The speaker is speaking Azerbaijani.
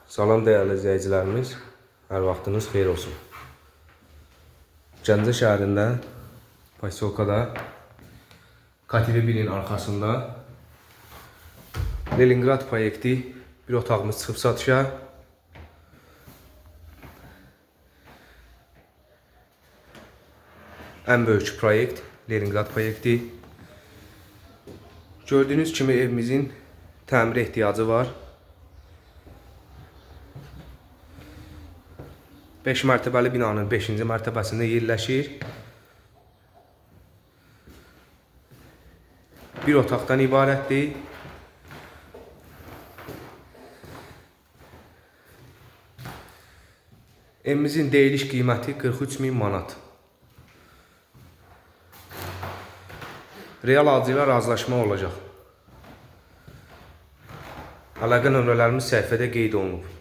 Salam dəyərli izləyicilərimiz, hər vaxtınız xeyir olsun. Gəncə şəhərində, Posyolkada, KTV 1-in arxasında Leningrad proyekti bir otağımız çıxıb satışa. Ən böyük proyekt Leningrad proyekti. Gördüğünüz kimi evimizin təmir ehtiyacı var. 5 mərtəbəli binanın 5-ci mərtəbəsində yerləşir. Bir otaqdan ibarətdir. Evimizin deyiliş qiyməti 43.000 manat. Real alıcı ilə razılaşma olacaq. Əlaqə nömrələrimiz səhifədə qeyd olunub.